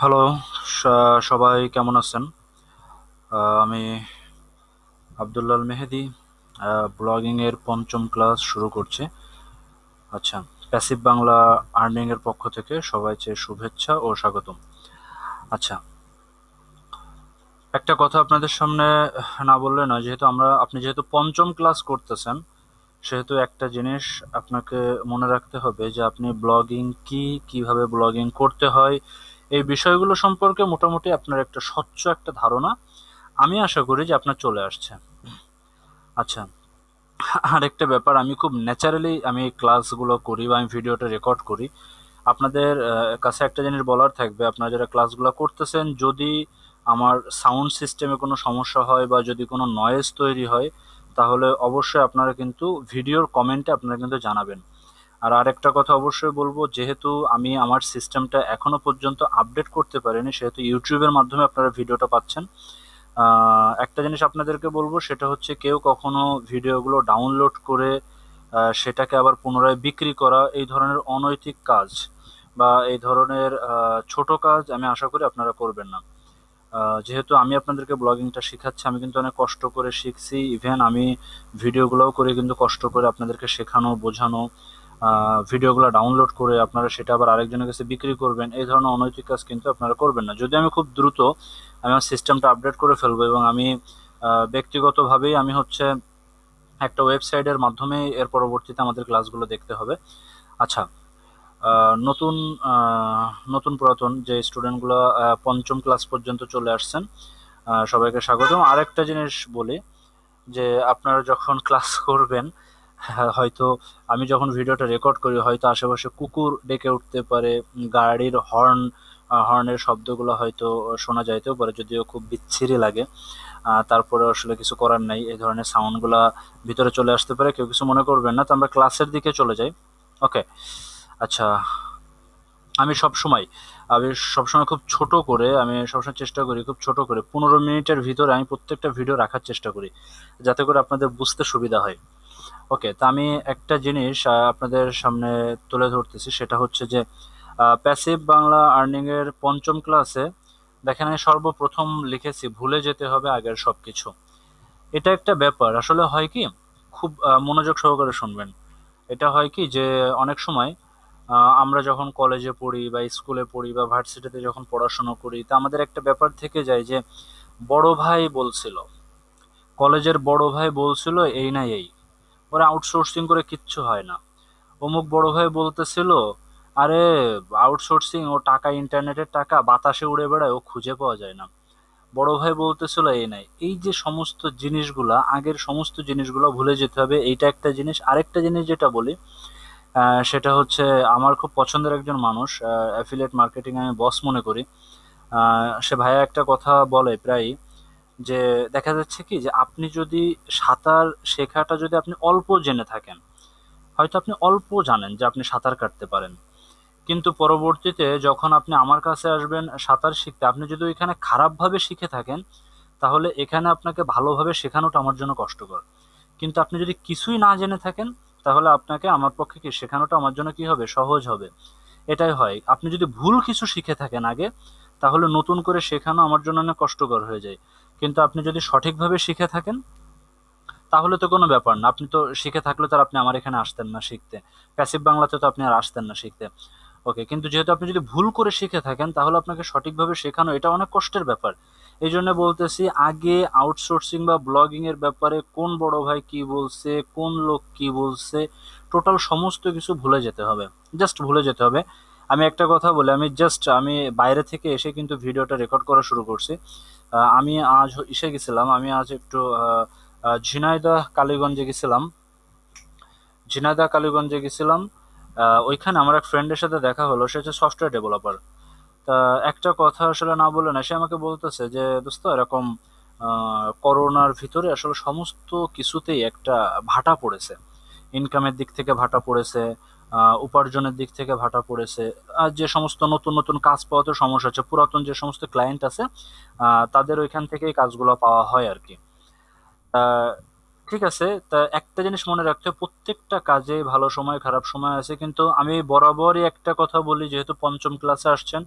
Hello, সবাই কেমন আছেন? আমি আব্দুল্লাল মেহেদি ব্লগিংয়ের পঞ্চম ক্লাস শুরু করছি। আচ্ছা, প্যাসিভ বাংলা আর্নিংয়ের পক্ষ থেকে সবাইকে শুভেচ্ছা ও স্বাগতম। আচ্ছা, একটা কথা আপনাদের সামনে না বললে নয়, আপনি যেহেতু পঞ্চম ক্লাস করতেছেন, সেহেতু একটা জিনিস আপনাকে মনে রাখতে হবে যে আপনি ব্লগিং কি, কিভাবে ব্লগিং করতে হয়, এই বিষয়গুলো সম্পর্কে মোটামুটি আপনার একটা স্বচ্ছ একটা ধারণা আমি আশা করি যে আপনার চলে আসছে। আচ্ছা, আরেকটা ব্যাপার, আমি খুব ন্যাচারালি আমি ক্লাসগুলো করি বা আমি ভিডিওটা রেকর্ড করি। আপনাদের কাছে একটা জিনিস বলার থাকবে, আপনারা যারা ক্লাসগুলো করতেছেন, যদি আমার সাউন্ড সিস্টেমে কোনো সমস্যা হয় বা যদি কোনো নয়েজ তৈরি হয়, তাহলে অবশ্যই আপনারা কিন্তু ভিডিওর কমেন্টে আপনারা কিন্তু জানাবেন। আর আরেকটা কথা অবশ্যই বলবো, যেহেতু আমি আমার সিস্টেমটা এখনো পর্যন্ত আপডেট করতে পারিনি, সেহেতু ইউটিউবের মাধ্যমে আপনারা ভিডিওটা পাচ্ছেন। একটা জিনিস আপনাদেরকে বলবো, সেটা হচ্ছে কেউ কখনো ভিডিওগুলো ডাউনলোড করে সেটাকে আবার পুনরায় বিক্রি করা, এই ধরনের অনৈতিক কাজ বা এই ধরনের ছোট কাজ আমি আশা করি আপনারা করবেন না। যেহেতু আমি আপনাদেরকে ব্লগিংটা শেখাচ্ছি, আমি কিন্তু অনেক কষ্ট করে শিখছি, ইভেন আমি ভিডিওগুলোও করে কিন্তু কষ্ট করে আপনাদেরকে শেখানো বোঝানো, ভিডিওগুলো ডাউনলোড করে আপনারা সেটা আবার আরেকজনের কাছে বিক্রি করবেন, এই ধরনের অনৈতিক কাজ কিন্তু আপনারা করবেন না। যদি আমি খুব দ্রুত আমি আমার সিস্টেমটা আপডেট করে ফেলবো এবং আমি ব্যক্তিগতভাবেই আমি হচ্ছে একটা ওয়েবসাইটের মাধ্যমে এর পরবর্তীতে আমাদের ক্লাসগুলো দেখতে হবে। আচ্ছা, নতুন নতুন পুরাতন যে স্টুডেন্টগুলো পঞ্চম ক্লাস পর্যন্ত চলে আসছেন, সবাইকে স্বাগতম। আরেকটা জিনিস বলি, যে আপনারা যখন ক্লাস করবেন, হয়তো আমি যখন ভিডিওটা রেকর্ড করি হয়তো আশেপাশে কুকুর ডেকে উঠতে পারে, গাড়ির হর্নের শব্দগুলো হয়তো শোনা যাইতেও পারে, যদিও খুব বিচ্ছিরি লাগে। তারপরে আসলে কিছু করার নাই, এই ধরনের সাউন্ডগুলা ভিতরে চলে আসতে পারে, কেউ কিছু মনে করবেন না। তো আমরা ক্লাসের দিকে চলে যাই। ওকে। আচ্ছা, আমি সবসময় আমি সবসময় খুব ছোট করে, আমি সবসময় চেষ্টা করি খুব ছোট করে 15 মিনিটের ভিতরে আমি প্রত্যেকটা ভিডিও রাখার চেষ্টা করি, যাতে করে আপনাদের বুঝতে সুবিধা হয়। ওকে, তা আমি একটা জিনিস আপনাদের সামনে তুলে ধরতেছি, সেটা হচ্ছে যে প্যাসিভ বাংলা আর্নিং এর পঞ্চম ক্লাসে দেখেন আমি সর্বপ্রথম লিখেছি ভুলে যেতে হবে আগের সবকিছু। এটা একটা ব্যাপার, আসলে হয় কি, খুব মনোযোগ সহকারে শুনবেন। এটা হয় কি যে অনেক সময় আমরা যখন কলেজে পড়ি বা স্কুলে পড়ি বা ভার্সিটিতে যখন পড়াশোনা করি, তা আমাদের একটা ব্যাপার থেকে যায় যে বড় ভাই বলছিল, কলেজের বড় ভাই বলছিল এই না এই, ওরা আউটসোর্সিং করে কিচ্ছু হয় না। অমুক বড় ভাই বলতেছিল, আরে আউটসোর্সিং, ও টাকা ইন্টারনেটের টাকা বাতাসে উড়ে বেড়ায়, ও খুঁজে পাওয়া যায় না। বড় ভাই বলতেছিল এই নাই, এই যে সমস্ত জিনিসগুলা, আগের সমস্ত জিনিসগুলো ভুলে যেতে হবে, এইটা একটা জিনিস। আরেকটা জিনিস যেটা বলি, সেটা হচ্ছে আমার খুব পছন্দের একজন মানুষ, অ্যাফিলিয়েট মার্কেটিং আমি বস মনে করি। সে ভাইয়া একটা কথা বলে প্রায়, যে দেখা যাচ্ছে কি যে আপনি যদি সাঁতার শেখাটা যদি আপনি অল্প জেনে থাকেন, হয়তো আপনি অল্প জানেন যে আপনি সাঁতার কাটতে পারেন, কিন্তু পরবর্তীতে যখন আপনি আমার কাছে আসবেন সাঁতার শিখতে, আপনি যদি ওইখানে খারাপভাবে শিখে থাকেন, তাহলে এখানে আপনাকে ভালোভাবে শেখানোটা আমার জন্য কষ্টকর। কিন্তু আপনি যদি কিছুই না জেনে থাকেন, তাহলে আপনাকে আমার পক্ষে কি শেখানোটা আমার জন্য কি হবে, সহজ হবে। এটাই হয়, আপনি যদি ভুল কিছু শিখে থাকেন আগে, তাহলে নতুন করে শেখানো আমার জন্য অনেক কষ্টকর হয়ে যায়। কিন্তু আপনি যদি সঠিকভাবে শিখে থাকেন, তাহলে তো কোনো ব্যাপার না, আপনি তো শিখে থাকলে তো আর আপনি আমার এখানে আসতেন না শিখতে, প্যাসিভ বাংলাতে তো আপনি আর আসতেন না শিখতে। ওকে, কিন্তু যেহেতু আপনি যদি ভুল করে শিখে থাকেন, তাহলে আপনাকে সঠিকভাবে শেখানো এটা অনেক কষ্টের ব্যাপার। এই জন্য বলতেছি, আগে আউটসোর্সিং বা ব্লগিং এর ব্যাপারে কোন বড় ভাই কি বলছে, কোন লোক কি বলছে, টোটাল সমস্ত কিছু ভুলে যেতে হবে, জাস্ট ভুলে যেতে হবে। আমি একটা কথা বলি, আমি বাইরে থেকে এসে কিন্তু ভিডিওটা রেকর্ড করা শুরু করছি। আমি আজ এসে গেছিলাম, আমি আজ একটু ঝিনাইদহ কালীগঞ্জে গেছিলাম। ঝিনাইদহ কালীগঞ্জে গেছিলাম, ওইখানে আমার এক ফ্রেন্ডের সাথে দেখা হলো, সে হচ্ছে সফটওয়্যার ডেভেলপার। তা একটা কথা আসলে না বলে না, সে আমাকে বলতেছে যে দোস্ত এরকম করোনার ভিতরে আসলে সমস্ত কিছুতেই একটা ভাটা পড়েছে, ইনকামের দিক থেকে ভাটা পড়েছে, উপার্জনের দিক থেকে ভাটা পড়েছে। আর যে সমস্ত নতুন নতুন কাজ পাওয়াতে সমস্যা হচ্ছে, পুরাতন যে সমস্ত ক্লায়েন্ট আছে তাদের ওইখান থেকেই কাজগুলো পাওয়া হয় আর কি। ঠিক আছে, তা একটা জিনিস মনে রাখতে হবে, প্রত্যেকটা কাজে ভালো সময় খারাপ সময় আছে, কিন্তু আমি বরাবরই একটা কথা বলি, যেহেতু পঞ্চম ক্লাসে আসছেন,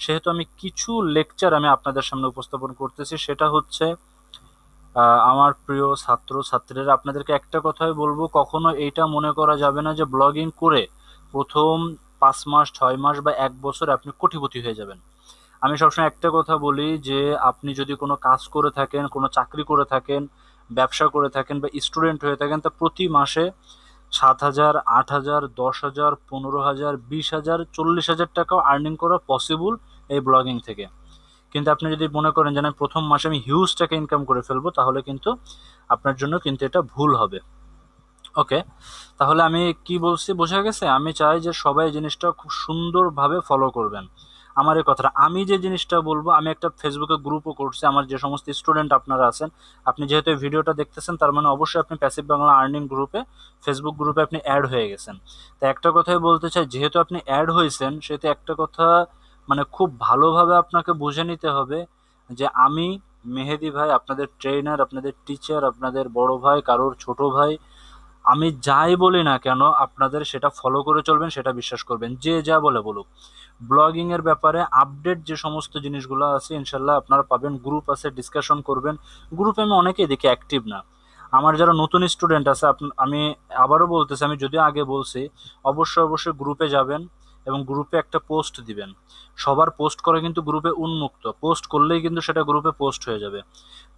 সেহেতু আমি কিছু লেকচার আমি আপনাদের সামনে উপস্থাপন করতেছি। সেটা হচ্ছে আমার প্রিয় ছাত্র ছাত্রীরা, আপনাদেরকে একটা কথাই বলবো, কখনো এইটা মনে করা যাবে না যে ব্লগিং করে প্রথম 5 মাস 6 মাস বা 1 বছর আপনি কোটিপতি হয়ে যাবেন। আমি সবসময় একটা কথা বলি যে আপনি যদি কোনো কাজ করে থাকেন, কোনো চাকরি করে থাকেন, ব্যবসা করে থাকেন বা স্টুডেন্ট হয়ে থাকেন, তা প্রতি মাসে 7,000, 8,000, 10,000, 15,000, 20,000, 40,000 টাকাও আর্নিং করা পসিবল এই ব্লগিং থেকে। কিন্তু আপনি যদি মনে করেন যে না, প্রথম মাসে আমি হিউজ টাকা ইনকাম করে ফেলবো, তাহলে কিন্তু আপনার জন্য কিন্তু এটা ভুল হবে। ওকে, তাহলে আমি কি বলছি বোঝা গেছে? আমি চাই যে সবাই এই জিনিসটা খুব সুন্দরভাবে ফলো করবেন। আমার এই কথাটা, আমি যে জিনিসটা বলবো, আমি একটা ফেসবুকে গ্রুপও করছি, আমার যে সমস্ত স্টুডেন্ট আপনারা আছেন, আপনি যেহেতু এই ভিডিওটা দেখতেছেন, তার মানে অবশ্যই আপনি প্যাসিভ বাংলা আর্নিং গ্রুপে, ফেসবুক গ্রুপে আপনি অ্যাড হয়ে গেছেন। তা একটা কথাই বলতে চাই, যেহেতু আপনি অ্যাড হয়েছেন, সেহেতু একটা কথা মানে খুব ভালোভাবে আপনাকে বুঝে নিতে হবে যে আমি মেহেদি ভাই, আপনাদের ট্রেনার, আপনাদের টিচার, আপনাদের বড় ভাই, কারোর ছোট ভাই, আমি যাই বলি না কেন আপনাদের সেটা ফলো করে চলবেন, সেটা বিশ্বাস করবেন, যে যা বলে বলুক। ব্লগিং এর ব্যাপারে আপডেট যে সমস্ত জিনিসগুলো আছে ইনশাল্লাহ আপনারা পাবেন। গ্রুপ আছে, ডিসকাশন করবেন। গ্রুপে আমি অনেকেই দেখি অ্যাক্টিভ না। আমার যারা নতুন স্টুডেন্ট আছে, আমি আবারও বলতেছি, আমি যদিও আগে বলছি, অবশ্যই অবশ্যই গ্রুপে যাবেন এবং গ্রুপে একটা পোস্ট দিবেন। সবার পোস্ট করা কিন্তু গ্রুপে উন্মুক্ত, পোস্ট করলেই কিন্তু সেটা গ্রুপে পোস্ট হয়ে যাবে।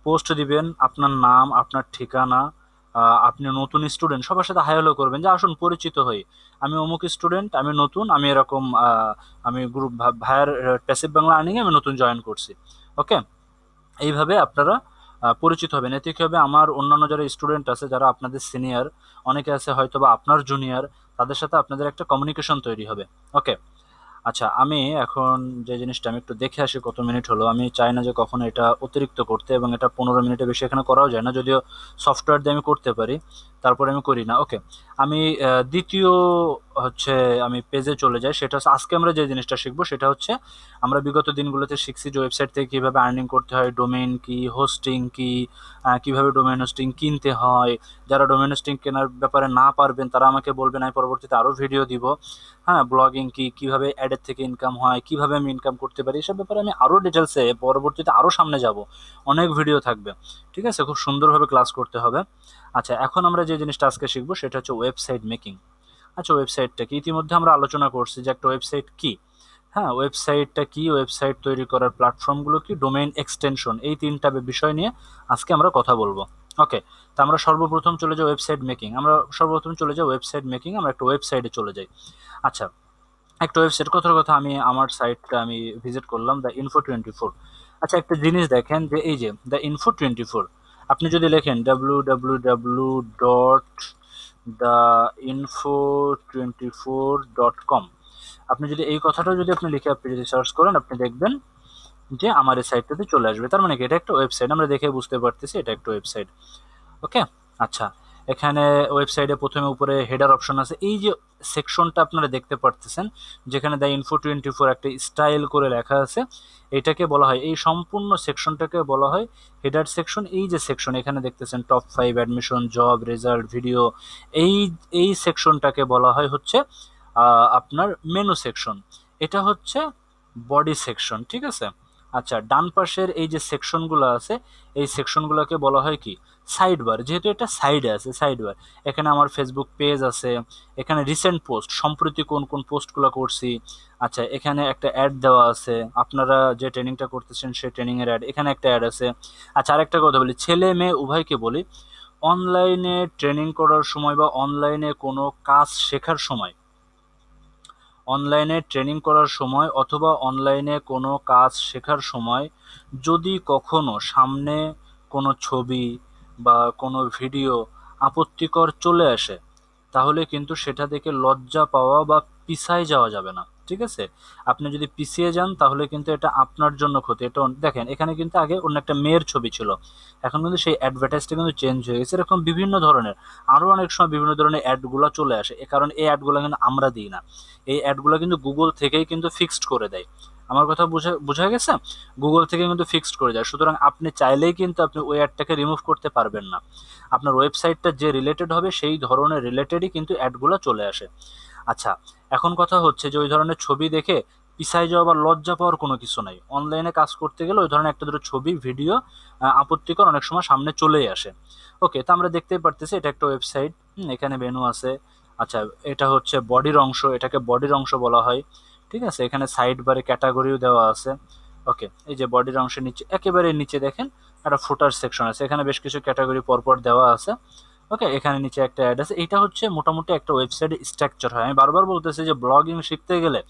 পোস্ট দিবেন, আপনার নাম, আপনার ঠিকানা, আপনি নতুন স্টুডেন্ট, সবার সাথে হাই হ্যালো করবেন, যে আসুন পরিচিত হই, আমি অমুক স্টুডেন্ট, আমি নতুন, আমি এরকম আমি গ্রুপ ভাইয়ার প্যাসিভ বাংলা আর্নিংয়ে আমি নতুন জয়েন করছি। ওকে, এইভাবে আপনারা পরিচিত হবেন। এতে কি হবে, আমার অন্যান্য যারা স্টুডেন্ট আছে, যারা আপনাদের সিনিয়র, অনেকে আছে হয়তো বা আপনার জুনিয়র, তাদের সাথে আপনাদের একটা কমিউনিকেশন তৈরি হবে। ওকে, আচ্ছা, আমি এখন যে জিনিসটা আমি একটু দেখে আসি কত মিনিট হলো। আমি চাই না যে কখনো এটা অতিরিক্ত করতে, এবং এটা 15 মিনিটের বেশি এখানে করাও যায় না, যদিও সফটওয়্যার দিয়ে আমি করতে পারি, তারপরে আমি করি না। ওকে, আমি দ্বিতীয় হচ্ছে আমি পেজে চলে যাই। সেটা হচ্ছে আজকে আমরা যে জিনিসটা শিখবো, সেটা হচ্ছে আমরা বিগত দিনগুলোতে শিখছি যে ওয়েবসাইট থেকে কীভাবে আর্নিং করতে হয়, ডোমেইন কি, হোস্টিং কি, কীভাবে ডোমেইন হোস্টিং কিনতে হয়। যারা ডোমেইন হোস্টিং কেনার ব্যাপারে না পারবেন, তারা আমাকে বলবেন, আমি পরবর্তীতে আরও ভিডিও দিব। হ্যাঁ, ব্লগিং কি, কিভাবে অ্যাডের থেকে ইনকাম হয়, কিভাবে আমি ইনকাম করতে পারি, এসব ব্যাপারে আমি আরও ডিটেলসে পরবর্তীতে আরও সামনে যাব, অনেক ভিডিও থাকবে। ঠিক আছে, খুব সুন্দরভাবে ক্লাস করতে হবে। আচ্ছা, এখন আমরা যে জিনিসটা আজকে শিখবো সেটা হচ্ছে ওয়েবসাইট মেকিং। আচ্ছা, ওয়েবসাইটটা কি ইতিমধ্যে আমরা আলোচনা করছি যে একটা ওয়েবসাইট কি। হ্যাঁ, ওয়েবসাইটটা কি, ওয়েবসাইট তৈরি করার প্ল্যাটফর্মগুলো কি, ডোমেইন এক্সটেনশন, এই তিনটা বিষয় নিয়ে আজকে আমরা কথা বলবো। ওকে, তা আমরা সর্বপ্রথম চলে যাই ওয়েবসাইট মেকিং। আমরা একটা ওয়েবসাইটে চলে যাই। আচ্ছা, একটা ওয়েবসাইট, কথার কথা, আমি আমার সাইটটা আমি ভিজিট করলাম, দ্য ইনফো 24। আচ্ছা, একটা জিনিস দেখেন যে এই যে দ্য ইনফো 24, আপনি যদি লেখেন www.theinfo24.com, আপনি যদি এই কথাটা যদি আপনি লিখে আপনি যদি সার্চ করেন, আপনি দেখবেন যে আমার এই সাইটটাতে চলে আসবে। তার মানে কি, এটা একটা ওয়েবসাইট, আমরা দেখে বুঝতে পারতেছি এটা একটা ওয়েবসাইট। ওকে, আচ্ছা, এখানে ওয়েবসাইটে প্রথমে উপরে হেডার অপশন আছে, এই যে সেকশনটা আপনারা দেখতে পারতেছেন, যেখানে দ্য ইনফো 24 একটা স্টাইল করে লেখা আছে, এটাকে বলা হয়, এই সম্পূর্ণ সেকশনটাকে বলা হয় হেডার সেকশন। এই যে সেকশন এখানে দেখতেছেন, top 5, admission, job, result, video, এই এই সেকশনটাকে বলা হয় হচ্ছে আপনার মেনু সেকশন। এটা হচ্ছে বডি সেকশন, ঠিক আছে। আচ্ছা, ডান পাশের এই যে সেকশনগুলো আছে, এই সেকশনগুলোকে বলা হয় কি, সাইড বার। যেহেতু এটা সাইডে আছে, সাইড বার। এখানে আমার ফেসবুক পেজ আছে, এখানে রিসেন্ট পোস্ট, সম্প্রতি কোন কোন পোস্টগুলো করছি। আচ্ছা, এখানে একটা অ্যাড দেওয়া আছে, আপনারা যে ট্রেনিংটা করতেছেন সেই ট্রেনিংয়ের অ্যাড, এখানে একটা অ্যাড আছে। আচ্ছা, আরেকটা কথা বলি, ছেলে মেয়ে উভয়কে বলি, অনলাইনে ট্রেনিং করার সময় বা অনলাইনে কোনো কাজ শেখার সময়, অনলাইনে ট্রেনিং করার সময় অথবা অনলাইনে কোনো কাজ শেখার সময় যদি কখনো সামনে কোনো ছবি বা কোনো ভিডিও আপত্তিকর চলে আসে, তাহলে কিন্তু সেটা দেখে লজ্জা পাওয়া বা পিছায় যাওয়া যাবে না। ঠিক আছে, আপনি যদি পিছিয়ে যান তাহলে কিন্তু এটা আপনার জন্য ক্ষতি। এটা দেখেন, এখানে কিন্তু আগে অন্য একটা মেয়ের ছবি ছিল, এখন কিন্তু সেই অ্যাডভার্টাইজটা কিন্তু চেঞ্জ হয়ে গেছে। এরকম বিভিন্ন ধরনের, আরও অনেক সময় বিভিন্ন ধরনের অ্যাডগুলো চলে আসে, কারণ এই অ্যাডগুলো কিন্তু আমরা দিই না, এই অ্যাডগুলো কিন্তু গুগল থেকেই কিন্তু ফিক্সড করে দেয়। আমার কথা বোঝা গেছে? গুগল থেকে কিন্তু ফিক্সড করে যায়, সুতরাং আপনি চাইলেই কিন্তু আপনি ওই অ্যাডটাকে রিমুভ করতে পারবেন না। আপনার ওয়েবসাইটটা যে রিলেটেড হবে সেই ধরনের রিলেটেডই কিন্তু অ্যাডগুলো চলে আসে। আচ্ছা, এখন কথা হচ্ছে যে ওই ধরনের ছবি দেখে পিছায় যাওয়া বা লজ্জা পাওয়ার কোনো কিছু নাই। অনলাইনে কাজ করতে গেলে ওই ধরনের একটা দুটো ছবি, ভিডিও আপত্তিকর অনেক সময় সামনে চলেই আসে। ওকে, তো আমরা দেখতেই পারতেছি এটা একটা ওয়েবসাইট। এখানে মেনু আছে। আচ্ছা, এটা হচ্ছে বডির অংশ, এটাকে বডির অংশ বলা হয়। ঠিক আছে, এখানে সাইড বারে ক্যাটাগরিও দেওয়া আছে। ওকে, এই যে বডির অংশের নিচে, একেবারে নিচে দেখেন একটা ফুটার সেকশন আছে, এখানে বেশ কিছু ক্যাটাগরি পরপর দেওয়া আছে। ওকে, এখানে নিচে একটা অ্যাড আছে। এটা হচ্ছে মোটামুটি একটা ওয়েবসাইটের স্ট্রাকচার হয়। আমি বারবার বলতেছি যে ব্লগিং শিখতে গেলে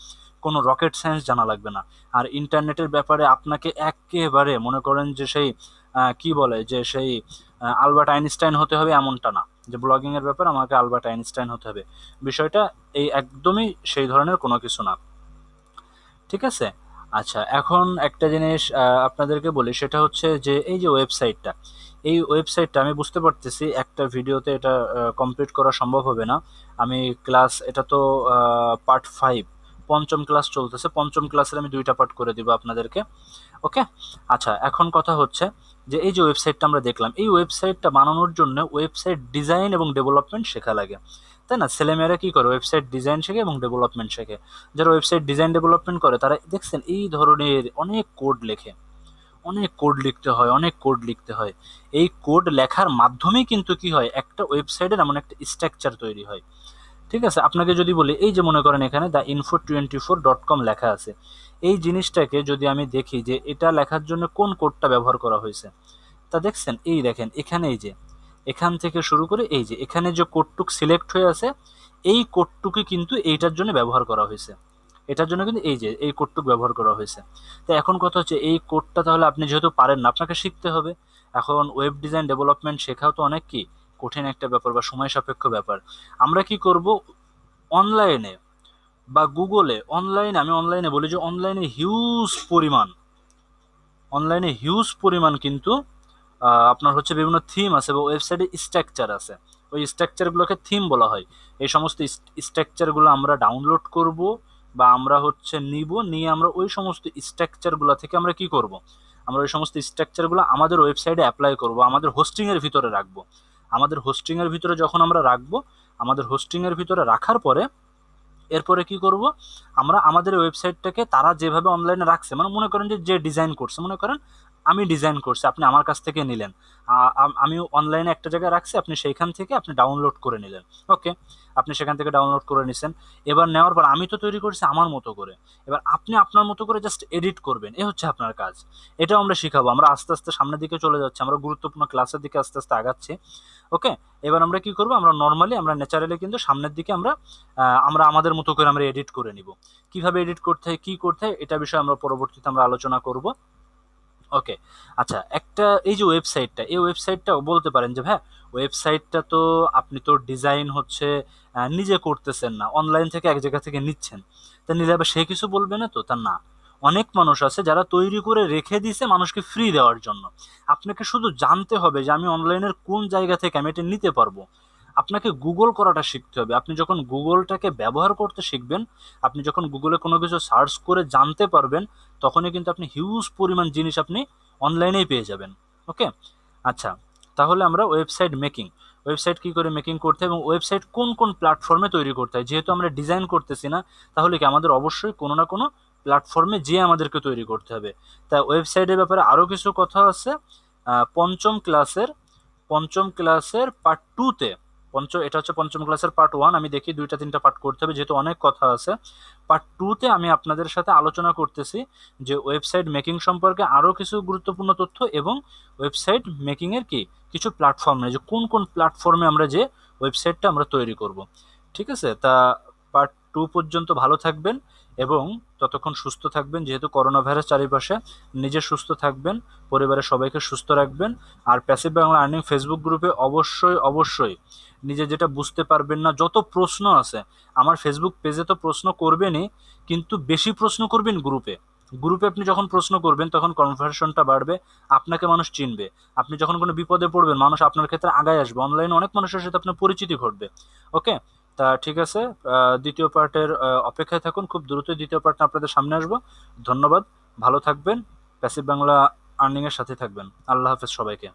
কোনো রকেট সায়েন্স জানা লাগবে না। আর ইন্টারনেটের ব্যাপারে আপনাকে একেবারে মনে করেন যে সেই কি বলে যে সেই আলবার্ট আইনস্টাইন হতে হবে এমনটা না, যে ব্লগিং এর ব্যাপারে আমাকে আলবার্ট আইনস্টাইন হতে হবে। বিষয়টা এই একদমই সেই ধরনের কোনো কিছু না। ঠিক আছে? আচ্ছা, এখন একটা জিনিস আপনাদেরকে বলি, সেটা হচ্ছে যে এই যে ওয়েবসাইটটা, এই ওয়েবসাইটটা আমি বুঝতে পারতেছি একটা ভিডিওতে এটা কমপ্লিট করা সম্ভব হবে না। আমি ক্লাস, এটা তো পার্ট 5, পঞ্চম ক্লাস চলতেছে, পঞ্চম ক্লাসের আমি 2টা পার্ট করে দিব আপনাদেরকে। ওকে, আচ্ছা, এখন কথা হচ্ছে যে এই যে ওয়েবসাইটটা আমরা দেখলাম, এই ওয়েবসাইটটা বানানোর জন্য ওয়েবসাইট ডিজাইন এবং ডেভেলপমেন্ট শেখা লাগে, তাই না? ছেলেমেয়েরা কি করে, ওয়েবসাইট ডিজাইন শেখে এবং ডেভেলপমেন্ট শেখে। যারা ওয়েবসাইট ডিজাইন ডেভেলপমেন্ট করে তারা দেখছেন এই ধরনের অনেক কোড লেখে, অনেক কোড লিখতে হয়, অনেক কোড লিখতে হয়। এই কোড লেখার মাধ্যমেই কিন্তু কি হয়, একটা ওয়েবসাইটের এমন একটা স্ট্রাকচার তৈরি হয়। ঠিক আছে, আপনাকে যদি বলি, এই যে মনে করেন এখানে the info24.com লেখা আছে, এই জিনিসটাকে যদি আমি দেখি যে এটা লেখার জন্য কোন কোডটা ব্যবহার করা হয়েছে, তা দেখছেন, এই দেখেন এখানে, এই যে এখান থেকে শুরু করে এই যে এখানে যে কোডটুক সিলেক্ট হয়ে আছে, এই কোডটুকু কিন্তু এইটার জন্য ব্যবহার করা হয়েছে। এটার জন্য কিন্তু এই যে এই কোডটুক ব্যবহার করা হয়েছে। তো এখন কথা হচ্ছে এই কোডটা তাহলে আপনি যেহেতু পারেন না, আপনাকে শিখতে হবে। এখন ওয়েব ডিজাইন ডেভেলপমেন্ট শেখাও তো অনেক কি কঠিন একটা ব্যাপার বা সময় সাপেক্ষ ব্যাপার। আমরা কি করব, অনলাইনে বা গুগলে, আমি অনলাইনে বলি যে অনলাইনে হিউজ পরিমাণ কিন্তু আপনার হচ্ছে বিভিন্ন থিম আছে বা ওয়েবসাইটে স্ট্রাকচার আছে। ওই স্ট্রাকচারগুলোকে থিম বলা হয়। এই সমস্ত স্ট্রাকচারগুলো আমরা ডাউনলোড করব বা আমরা হচ্ছে নিয়ে আমরা ওই সমস্ত স্ট্রাকচারগুলো থেকে আমরা কি করব, আমরা ওই সমস্ত স্ট্রাকচারগুলো আমাদের ওয়েবসাইটে অ্যাপ্লাই করব, আমাদের হোস্টিংয়ের ভিতরে রাখবো। আমাদের হোস্টিংয়ের ভিতরে যখন আমরা রাখবো, আমাদের হোস্টিংয়ের ভিতরে রাখার পরে এরপরে কি করব, আমরা আমাদের ওয়েবসাইটটাকে তারা যেভাবে অনলাইনে রাখছে, মানে মনে করেন যে যে ডিজাইন করছে, মনে করেন আমি ডিজাইন করছি, আপনি আমার কাছ থেকে নিলেন, আমি অনলাইনে একটা জায়গায় রাখছি, আপনি সেইখান থেকে আপনি ডাউনলোড করে নিলেন। ওকে, আপনি সেখান থেকে ডাউনলোড করে নিছেন। এবার নেওয়ার পর আমি তো তৈরি করছি আমার মতো করে, এবার আপনি আপনার মতো করে জাস্ট এডিট করবেন, এ হচ্ছে আপনার কাজ। এটাও আমরা শিখাবো। আমরা আস্তে আস্তে সামনের দিকে চলে যাচ্ছি, আমরা গুরুত্বপূর্ণ ক্লাসের দিকে আস্তে আস্তে আগাচ্ছি। ওকে, এবার আমরা কি করব, আমরা নর্মালি, আমরা ন্যাচারালি কিন্তু সামনের দিকে আমরা আমাদের মতো করে আমরা এডিট করে নিব। কিভাবে এডিট করতে হয়, কি করতে হয়, এটা বিষয়ে আমরা পরবর্তীতে আমরা আলোচনা করব। ওকে, আচ্ছা, একটা এই যে ওয়েবসাইটটা, এই ওয়েবসাইটটা বলতে পারেন যে হ্যাঁ, ওয়েবসাইটটা তো আপনি তো ডিজাইন হচ্ছে নিজে করতেছেন না, অনলাইন থেকে এক জায়গা থেকে নিচ্ছেন, তা নিলে আবার সে কিছু বলবে না তো, তা না। অনেক মানুষ আছে যারা তৈরি করে রেখে দিছে মানুষকে ফ্রি দেওয়ার জন্য। আপনাকে শুধু জানতে হবে যে আমি অনলাইনের কোন জায়গা থেকে আমি এটা নিতে পারবো। আপনাকে গুগল করাটা শিখতে হবে। আপনি যখন গুগলটাকে ব্যবহার করতে শিখবেন, আপনি যখন গুগলে কোনো কিছু সার্চ করে জানতে পারবেন, তখনই কিন্তু আপনি হিউজ পরিমাণ জিনিস আপনি অনলাইনেই পেয়ে যাবেন। ওকে, আচ্ছা, তাহলে আমরা ওয়েবসাইট কি করে মেকিং করতে হয় এবং ওয়েবসাইট কোন কোন প্ল্যাটফর্মে তৈরি করতে হয়, যেহেতু আমরা ডিজাইন করতেছি না, তাহলে কি আমাদের অবশ্যই কোনো না কোনো প্ল্যাটফর্মে যেয়ে আমাদেরকে তৈরি করতে হবে। তাই ওয়েবসাইটের ব্যাপারে আরও কিছু কথা আছে পঞ্চম ক্লাসের পার্ট 2-তে। এটা হচ্ছে পঞ্চম ক্লাসের পার্ট 1, আমি দেখি 2-3টা পার্ট করতে হবে যেহেতু অনেক কথা আছে। পার্ট 2-তে আমি আপনাদের সাথে আলোচনা করতেছি যে ওয়েবসাইট মেকিং সম্পর্কে আরও কিছু গুরুত্বপূর্ণ তথ্য এবং ওয়েবসাইট মেকিংয়ের কি কিছু প্ল্যাটফর্মে, যে কোন কোন প্ল্যাটফর্মে আমরা যে ওয়েবসাইটটা আমরা তৈরি করব। ঠিক আছে, তা পার্ট 2 পর্যন্ত ভালো থাকবেন এবং ততক্ষণ সুস্থ থাকবেন, যেহেতু করোনা ভাইরাস চারিপাশে। নিজে সুস্থ থাকবেন, পরিবারের সবাইকে সুস্থ রাখবেন। আর প্যাসিভ বাংলা আর্নিং ফেসবুক গ্রুপে অবশ্যই অবশ্যই নিজে যেটা বুঝতে পারবেন না, যত প্রশ্ন আছে, আমার ফেসবুক পেজে তো প্রশ্ন করবেনই, কিন্তু বেশি প্রশ্ন করবেন গ্রুপে। গ্রুপে আপনি যখন প্রশ্ন করবেন তখন কনভারসেশনটা বাড়বে, আপনাকে মানুষ চিনবে। আপনি যখন কোনো বিপদে পড়বেন মানুষ আপনার ক্ষেত্রে আগায় আসবে, অনলাইনে অনেক মানুষের সাথে আপনার পরিচিতি ঘটবে। ওকে, তা ঠিক আছে, দ্বিতীয় পার্টের অপেক্ষায় থাকুন, খুব দ্রুতই দ্বিতীয় পার্ট আপনাদের সামনে আসবো। ধন্যবাদ, ভালো থাকবেন, প্যাসিভ বাংলা আর্নিং এর সাথে থাকবেন। আল্লাহ হাফেজ সবাইকে।